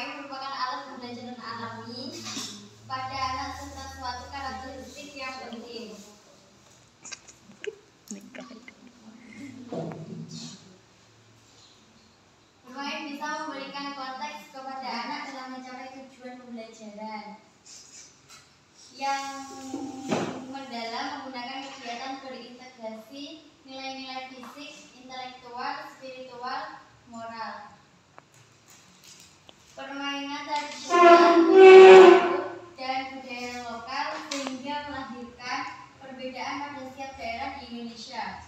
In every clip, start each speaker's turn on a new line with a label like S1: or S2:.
S1: bermain merupakan alat pembelajaran alami pada anak serta suatu karakteristik yang penting. Bermain bisa memberikan konteks kepada anak dalam mencapai tujuan pembelajaran yang mendalam menggunakan kegiatan berintegrasi nilai-nilai fisik, intelektual, spiritual, moral. Permainan tradisional dan budaya lokal sehingga melahirkan perbedaan pada setiap daerah di Indonesia.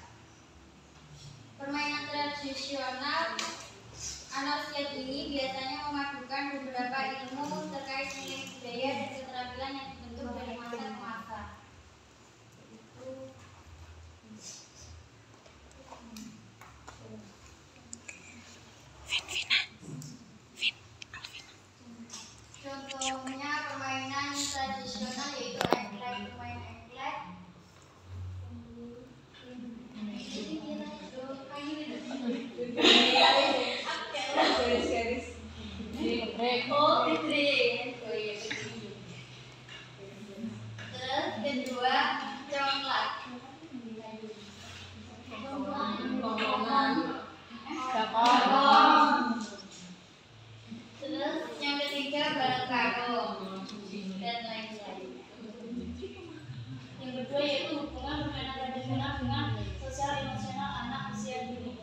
S1: Permainan tradisional anarsiat ini biasanya memadukan beberapa ilmu terkait nilai budaya dan keterampilan yang dibentuk dari masa ke masa. Contohnya permainan tradisional yaitu engklek, permainan engklek. Terus kedua congklak. Terus yang ketiga bareng kagum dan lain-lain. Yang kedua yaitu hubungan permainan tradisional dengan sosial emosional anak usia dini.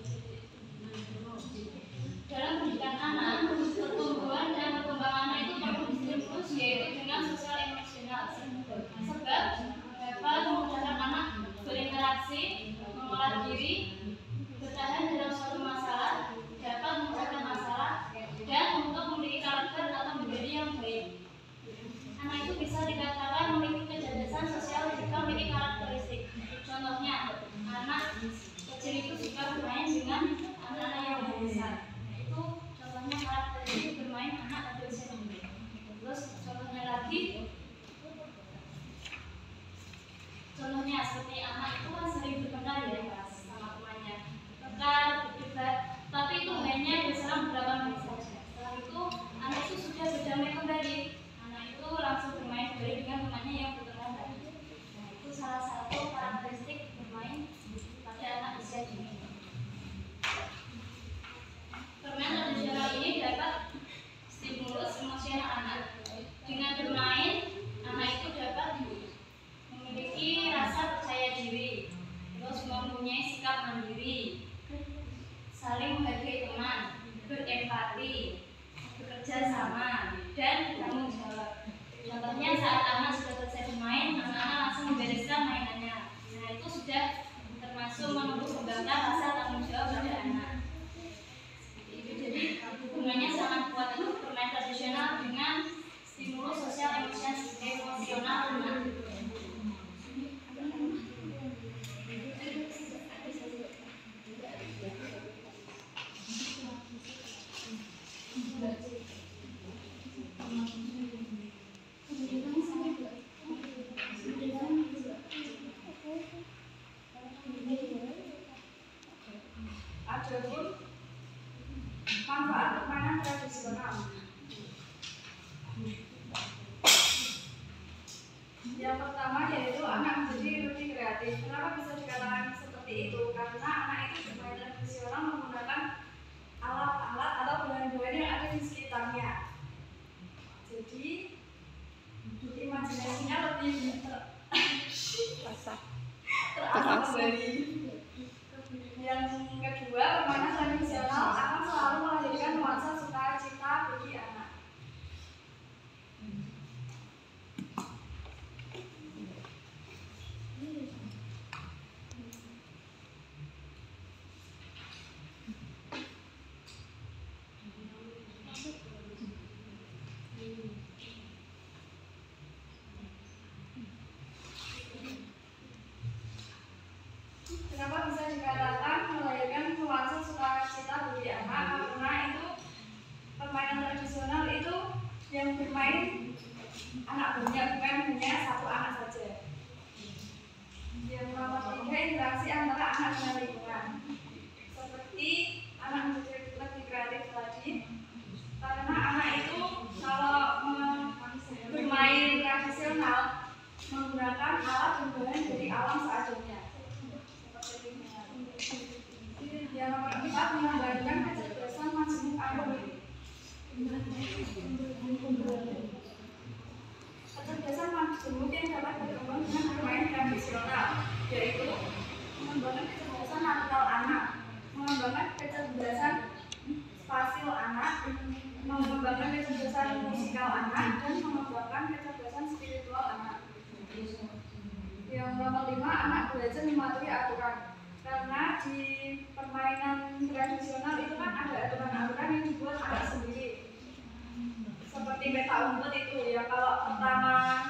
S1: Dalam pendidikan anak, pertumbuhan dan perkembangan anak itu perlu distimulus yaitu dengan sosial emosional. Sebab dapat memudahkan anak berinteraksi, mengolah diri, bertahan dalam suatu masalah, dapat memecahkan masalah, dan untuk memiliki karakter atau pribadi yang baik. Anak itu bisa dikatakan memiliki kecerdasan sosial jika memiliki karakteristik. Contohnya, anak kecil itu suka bermain dengan anak-anak yang lebih besar. Itu contohnya karakteristik bermain anak pada usia dini. Terus contohnya lagi, contohnya seperti anak itu kan sering berkenal ya Mas sama temannya, tekar, berdebat, tapi itu hanya berselang beberapa menit saja. Setelah itu anak itu sudah berdamai kembali. Anak itu langsung bermain kembali dengan temannya yang berkenal tadi. Nah, itu salah satu karakteristik bermain pada anak usia dini. Permainan tradisional ini dapat stimulus emosional anak. Dengan bermain, anak itu dapat memiliki rasa percaya diri, terus mempunyai sikap mandiri, saling menghargai teman, berempati, bekerja sama, dan bertanggung jawab. Contohnya saat anak sudah selesai bermain, anak-anak langsung membereskan mainannya. Nah, itu sudah termasuk menumbuh kembangkan rasa tanggung jawab pada anak. Jadi hubungannya sangat kuat itu permainan tradisional dengan stimulus sosial emosional anak.
S2: Adapun manfaat permainan tradisional. Yang pertama yaitu anak menjadi lebih kreatif. Kenapa bisa dikatakan seperti itu? Karena anak itu bermain tradisional menggunakan alat-alat atau bahan-bahan yang ada di sekitarnya. Jadi imajinasinya lebih terasa kembali. Yang kedua, permainan tradisional akan selalu melahirkan nuansa sukacita bagi anak. Kenapa bisa dikatakan melahirkan nuansa sukacita bagi anak? Karena itu permainan tradisional itu yang bermain anak banyak, bukan hanya satu anak saja. Yang nomor 3, interaksi antara anak dengan lingkungan. Seperti anak menjadi lebih kreatif tadi, karena anak itu Kecerdasan majemuk yang dapat berkembang dengan bermain tradisional, yaitu mengembangkan kecerdasan natural anak, mengembangkan kecerdasan spasial anak, mengembangkan kecerdasan musikal anak, dan mengembangkan kecerdasan spiritual anak. Yang nomor 5, anak belajar mematuhi aturan. Karena di permainan tradisional itu kan ada aturan-aturan yang dibuat anak sendiri. Seperti peta umpet itu ya, kalau pertama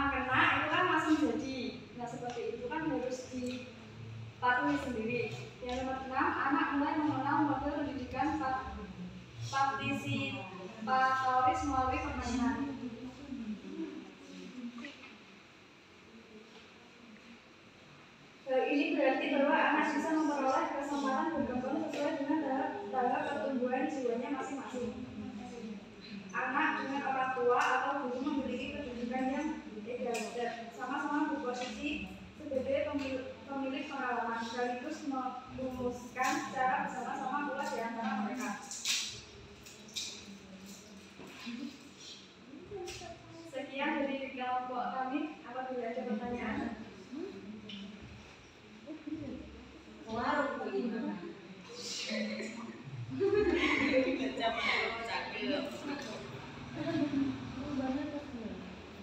S2: kena itu kan langsung jadi. Nah seperti itu kan harus dipatuhi sendiri. Yang nomor 6, anak mulai mengenal model pendidikan partisipatoris melalui permainan. Hal ini berarti bahwa anak bisa memperoleh kesempatan berkembang sesuai dengan tahap pertumbuhan jiwanya masing-masing.